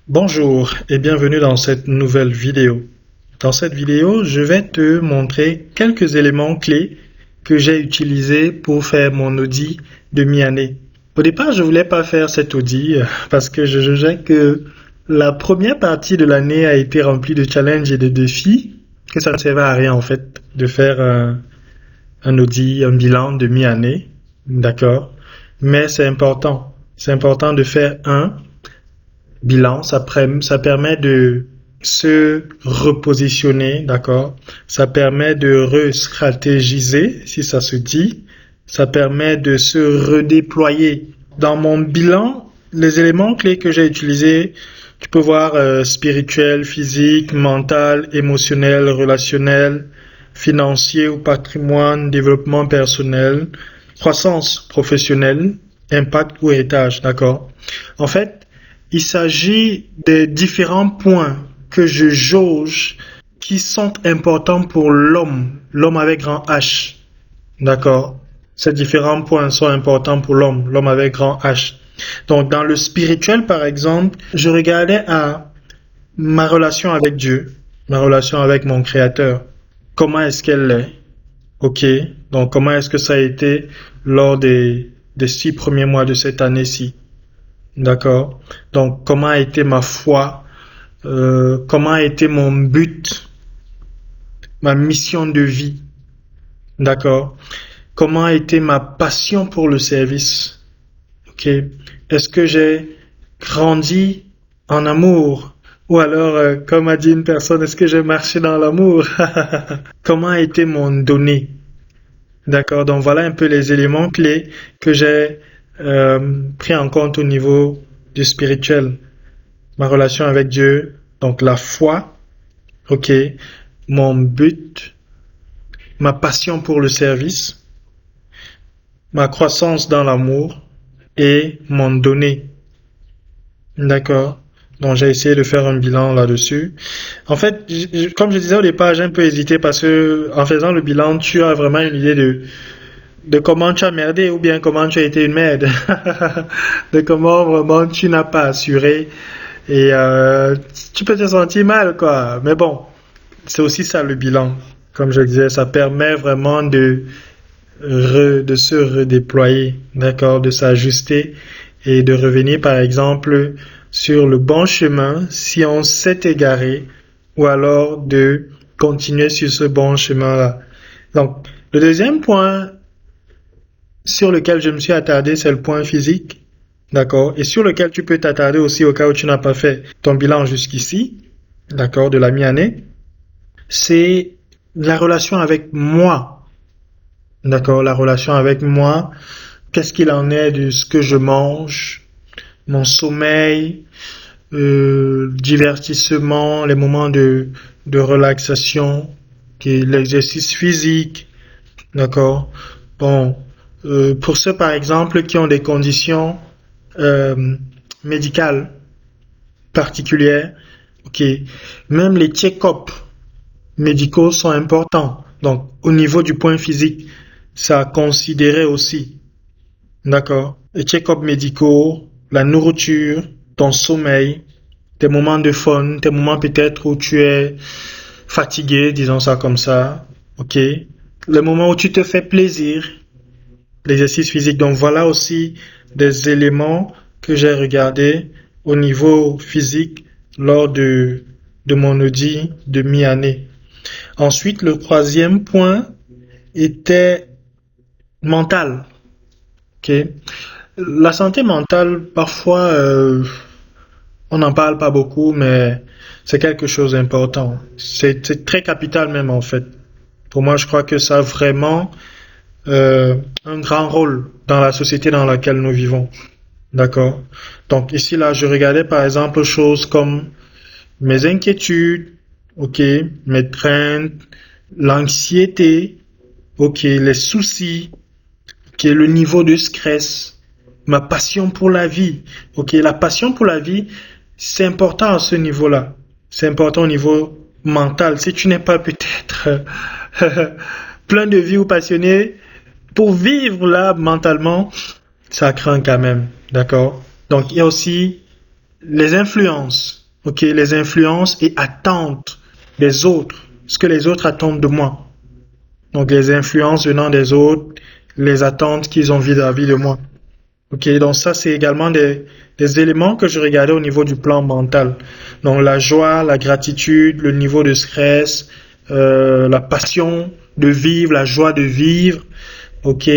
Bonjour et bienvenue dans cette nouvelle vidéo. Dans cette vidéo, je vais te montrer quelques éléments clés que j'ai utilisés pour faire mon audit de mi-année. Au départ, je voulais pas faire cet audit parce que je jugeais que la première partie de l'année a été remplie de challenges et de défis, que ça ne servait à rien en fait de faire un audit, un bilan de mi-année, d'accord? Mais c'est important. C'est important de faire un bilan, ça permet de se repositionner, d'accord? Ça permet de re-stratégiser, si ça se dit. Ça permet de se redéployer. Dans mon bilan, les éléments clés que j'ai utilisés, tu peux voir spirituel, physique, mental, émotionnel, relationnel, financier ou patrimoine, développement personnel, croissance professionnelle, impact ou héritage, d'accord? En fait, il s'agit des différents points que je jauge qui sont importants pour l'homme avec grand H. D'accord? Ces différents points sont importants pour l'homme avec grand H. Donc, dans le spirituel, par exemple, je regardais à ma relation avec Dieu, ma relation avec mon Créateur. Comment est-ce qu'elle est? Ok? Donc, comment est-ce que ça a été lors des 6 premiers mois de cette année-ci? D'accord? Donc, comment a été ma foi? Comment a été mon but? Ma mission de vie? D'accord? Comment a été ma passion pour le service? Ok? Est-ce que j'ai grandi en amour? Ou alors, comme a dit une personne, est-ce que j'ai marché dans l'amour? Comment a été mon donné? D'accord? Donc, voilà un peu les éléments clés que j'ai pris en compte au niveau du spirituel. Ma relation avec Dieu, donc la foi, ok, mon but, ma passion pour le service, ma croissance dans l'amour et mon donné. D'accord? Donc j'ai essayé de faire un bilan là-dessus. En fait, comme je disais au départ, j'ai un peu hésité parce que en faisant le bilan, tu as vraiment une idée de comment tu as merdé ou bien comment tu as été une merde. De comment vraiment tu n'as pas assuré. Et tu peux te sentir mal, quoi. Mais bon, c'est aussi ça le bilan. Comme je disais, ça permet vraiment de se redéployer, d'accord, de s'ajuster et de revenir, par exemple, sur le bon chemin si on s'est égaré ou alors de continuer sur ce bon chemin-là. Donc, le deuxième point sur lequel je me suis attardé, c'est le point physique. D'accord? Et sur lequel tu peux t'attarder aussi au cas où tu n'as pas fait ton bilan jusqu'ici, d'accord, de la mi-année, c'est la relation avec moi. D'accord? La relation avec moi. Qu'est-ce qu'il en est de ce que je mange, mon sommeil, divertissement, les moments de relaxation, l'exercice physique. D'accord? Bon, pour ceux par exemple qui ont des conditions médicales particulières, ok, même les check-ups médicaux sont importants. Donc, au niveau du point physique, ça a considéré aussi. D'accord? Les check-ups médicaux, la nourriture, ton sommeil, tes moments de fun, tes moments peut-être où tu es fatigué, disons ça comme ça. Ok? Le moment où tu te fais plaisir, l'exercice physique. Donc, voilà aussi des éléments que j'ai regardés au niveau physique lors de mon audit de mi-année. Ensuite, le troisième point était mental. Okay? La santé mentale, parfois, on n'en parle pas beaucoup, mais c'est quelque chose d'important. C'est très capital même en fait. Pour moi, je crois que ça a vraiment un grand rôle dans la société dans laquelle nous vivons. D'accord? Donc ici, là, je regardais par exemple choses comme mes inquiétudes, ok, mes craintes, l'anxiété, ok, les soucis, ok, le niveau de stress, ma passion pour la vie, ok, la passion pour la vie, c'est important à ce niveau-là. C'est important au niveau mental. Si tu n'es pas peut-être plein de vie ou passionné, pour vivre là mentalement, ça craint quand même, d'accord? Donc il y a aussi les influences, ok, les influences et attentes des autres, ce que les autres attendent de moi. Donc les influences venant des autres, les attentes qu'ils ont vis-à-vis de moi. Ok, donc ça c'est également des éléments que je regardais au niveau du plan mental. Donc la joie, la gratitude, le niveau de stress, la passion de vivre, la joie de vivre, ok,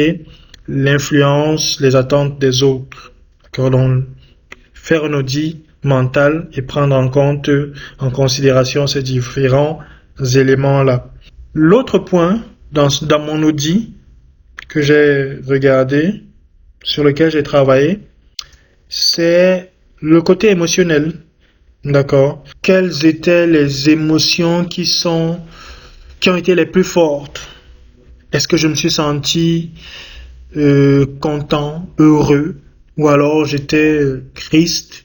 l'influence, les attentes des autres. D'accord, donc faire un audit mental et prendre en considération ces différents éléments-là. L'autre point dans mon audit que j'ai regardé, sur lequel j'ai travaillé, c'est le côté émotionnel. D'accord? Quelles étaient les émotions qui ont été les plus fortes? Est-ce que je me suis senti content, heureux, ou alors j'étais triste,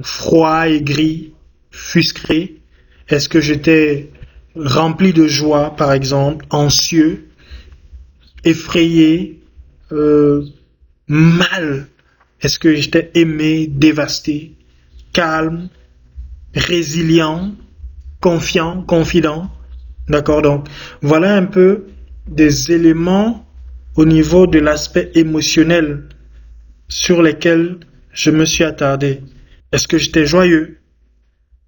froid, aigri, frustré? Est-ce que j'étais rempli de joie, par exemple, anxieux, effrayé, mal? Est-ce que j'étais aimé, dévasté, calme, résilient, confiant, confident? D'accord, donc voilà un peu des éléments au niveau de l'aspect émotionnel sur lesquels je me suis attardé. Est-ce que j'étais joyeux?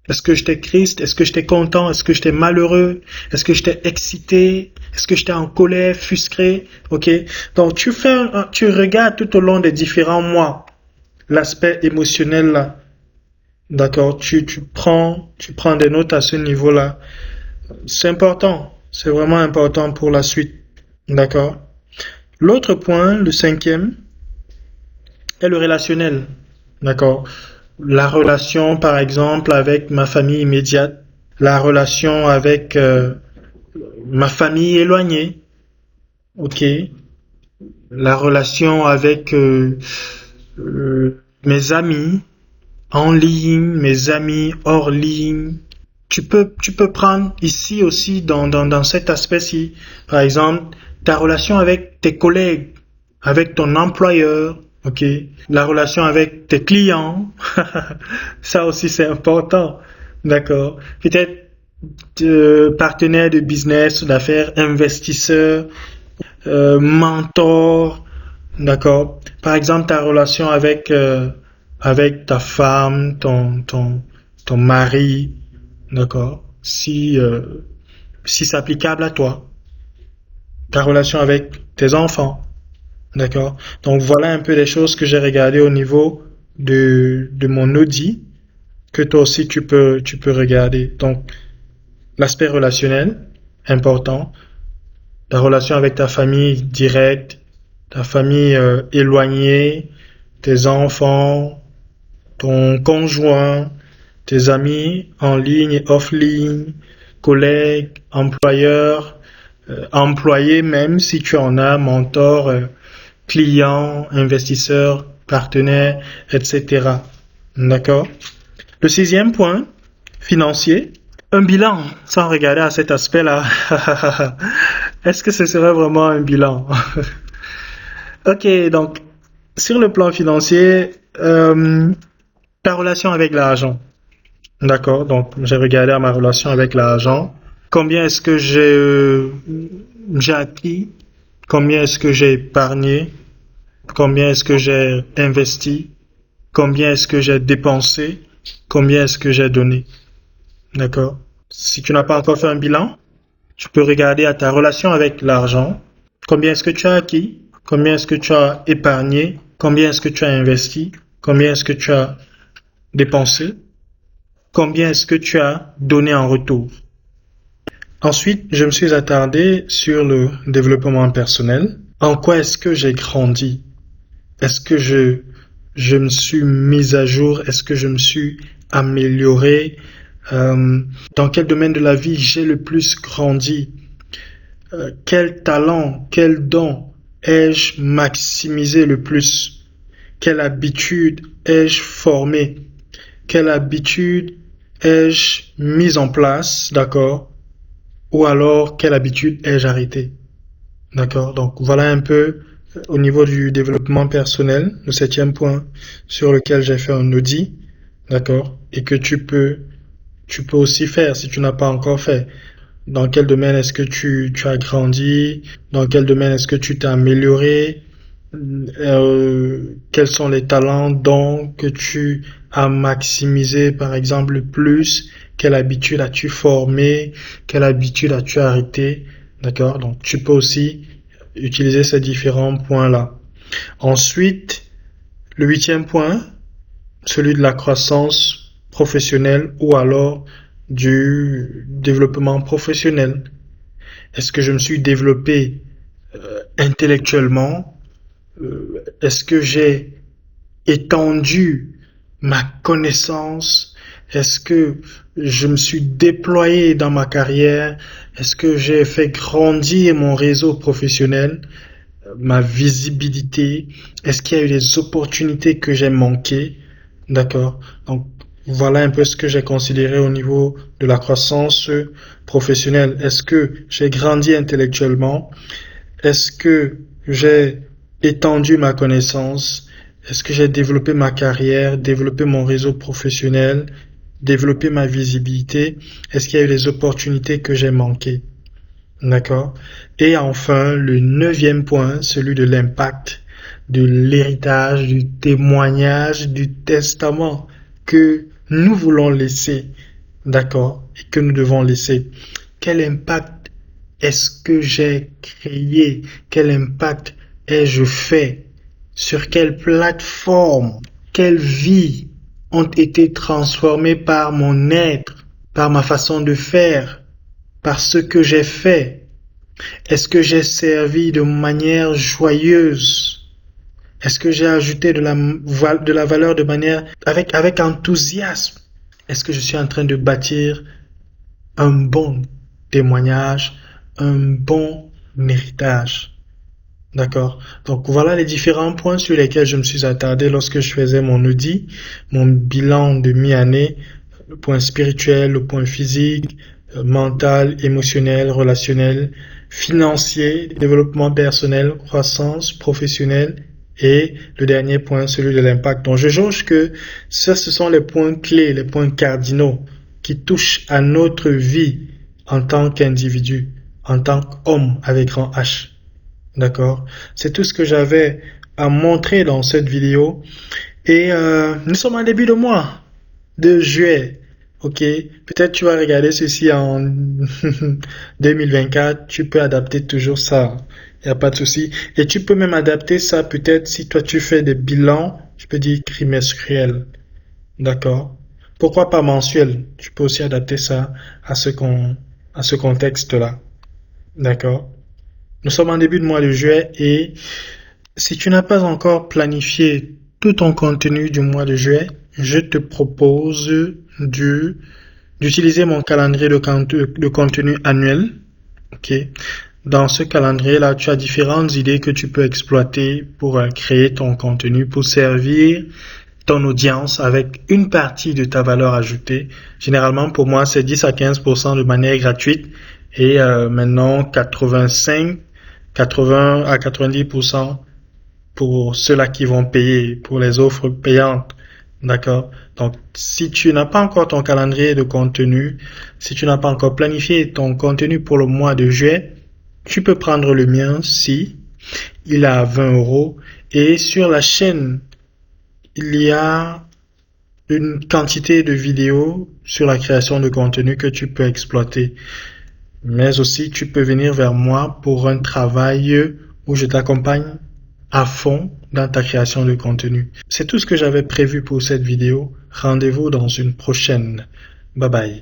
Est-ce que j'étais triste? Est-ce que j'étais content? Est-ce que j'étais malheureux? Est-ce que j'étais excité? Est-ce que j'étais en colère, frustré? Ok. Donc tu regardes tout au long des différents mois l'aspect émotionnel là. D'accord. Tu prends des notes à ce niveau-là. C'est important. C'est vraiment important pour la suite. D'accord. L'autre point, le 5e, est le relationnel. D'accord. La relation, par exemple, avec ma famille immédiate, la relation avec ma famille éloignée, ok, la relation avec mes amis en ligne, mes amis hors ligne. Tu peux prendre ici aussi dans cet aspect-ci, par exemple, ta relation avec tes collègues, avec ton employeur. Ok, la relation avec tes clients, ça aussi c'est important, d'accord. Peut-être partenaire de business, d'affaires, investisseur, mentor, d'accord. Par exemple, ta relation avec ta femme, ton mari, d'accord. Si c'est applicable à toi, ta relation avec tes enfants. D'accord. Donc voilà un peu les choses que j'ai regardées au niveau de mon audit que toi aussi tu peux regarder. Donc l'aspect relationnel important, ta relation avec ta famille directe, ta famille éloignée, tes enfants, ton conjoint, tes amis en ligne et off ligne, collègues, employeurs, employés même si tu en as, mentor, clients, investisseurs, partenaires, etc. D'accord? Le 6e point, financier, un bilan, sans regarder à cet aspect-là. Est-ce que ce serait vraiment un bilan? Ok, donc, sur le plan financier, ta relation avec l'argent. D'accord, donc j'ai regardé à ma relation avec l'argent. Combien est-ce que j'ai acquis? Combien est-ce que j'ai épargné? Combien est-ce que j'ai investi? Combien est-ce que j'ai dépensé? Combien est-ce que j'ai donné? D'accord? Si tu n'as pas encore fait un bilan, tu peux regarder à ta relation avec l'argent. Combien est-ce que tu as acquis? Combien est-ce que tu as épargné? Combien est-ce que tu as investi? Combien est-ce que tu as dépensé? Combien est-ce que tu as donné en retour? Ensuite, je me suis attardé sur le développement personnel. En quoi est-ce que j'ai grandi? Est-ce que je me suis mis à jour? Est-ce que je me suis amélioré? Dans quel domaine de la vie j'ai le plus grandi? Quel talent, quel don ai-je maximisé le plus? Quelle habitude ai-je formé? Quelle habitude ai-je mise en place? D'accord? Ou alors, quelle habitude ai-je arrêté? D'accord? Donc, voilà un peu au niveau du développement personnel, le 7e point sur lequel j'ai fait un audit. d'accord? Et que tu peux aussi faire si tu n'as pas encore fait. Dans quel domaine est-ce que tu as grandi? Dans quel domaine est-ce que tu t'es amélioré? Quels sont les talents, dons que tu as maximisé, par exemple, le plus? Quelle habitude as-tu formé? Quelle habitude as-tu arrêté? D'accord? Donc, tu peux aussi utiliser ces différents points-là. Ensuite, le 8e point, celui de la croissance professionnelle ou alors du développement professionnel. Est-ce que je me suis développé intellectuellement? Est-ce que j'ai étendu ma connaissance? Est-ce que je me suis déployé dans ma carrière? Est-ce que j'ai fait grandir mon réseau professionnel, ma visibilité? Est-ce qu'il y a eu des opportunités que j'ai manquées? D'accord. Donc, voilà un peu ce que j'ai considéré au niveau de la croissance professionnelle. Est-ce que j'ai grandi intellectuellement? Est-ce que j'ai étendu ma connaissance? Est-ce que j'ai développé ma carrière, développé mon réseau professionnel, développé ma visibilité? Est-ce qu'il y a eu des opportunités que j'ai manquées? D'accord? Et enfin, le 9e point, celui de l'impact, de l'héritage, du témoignage, du testament que nous voulons laisser. D'accord? Et que nous devons laisser. Quel impact est-ce que j'ai créé? Quel impact ai-je fait? Sur quelle plateforme? Quelles vies ont été transformées par mon être, par ma façon de faire, par ce que j'ai fait? Est-ce que j'ai servi de manière joyeuse? Est-ce que j'ai ajouté de la valeur de manière avec enthousiasme? Est-ce que je suis en train de bâtir un bon témoignage, un bon héritage? D'accord. Donc voilà les différents points sur lesquels je me suis attardé lorsque je faisais mon audit, mon bilan de mi-année, le point spirituel, le point physique, mental, émotionnel, relationnel, financier, développement personnel, croissance professionnelle et le dernier point, celui de l'impact. Donc je jauge que ce sont les points clés, les points cardinaux qui touchent à notre vie en tant qu'individu, en tant qu'homme avec grand H. D'accord? C'est tout ce que j'avais à montrer dans cette vidéo. Et nous sommes en début de mois de juillet. Ok? Peut-être tu vas regarder ceci en 2024. Tu peux adapter toujours ça. Il n'y a pas de souci. Et tu peux même adapter ça peut-être si toi tu fais des bilans, je peux dire trimestriels. D'accord? Pourquoi pas mensuel? Tu peux aussi adapter ça à ce contexte-là. D'accord? Nous sommes en début de mois de juillet et si tu n'as pas encore planifié tout ton contenu du mois de juillet, je te propose d'utiliser mon calendrier de contenu annuel. Ok. Dans ce calendrier-là, tu as différentes idées que tu peux exploiter pour créer ton contenu, pour servir ton audience avec une partie de ta valeur ajoutée. Généralement, pour moi, c'est 10 à 15% de manière gratuite et maintenant 80 à 90% pour ceux-là qui vont payer, pour les offres payantes. D'accord? Donc, si tu n'as pas encore ton calendrier de contenu, si tu n'as pas encore planifié ton contenu pour le mois de juillet, tu peux prendre le mien si il est à 20 euros. Et sur la chaîne, il y a une quantité de vidéos sur la création de contenu que tu peux exploiter. Mais aussi, tu peux venir vers moi pour un travail où je t'accompagne à fond dans ta création de contenu. C'est tout ce que j'avais prévu pour cette vidéo. Rendez-vous dans une prochaine. Bye bye.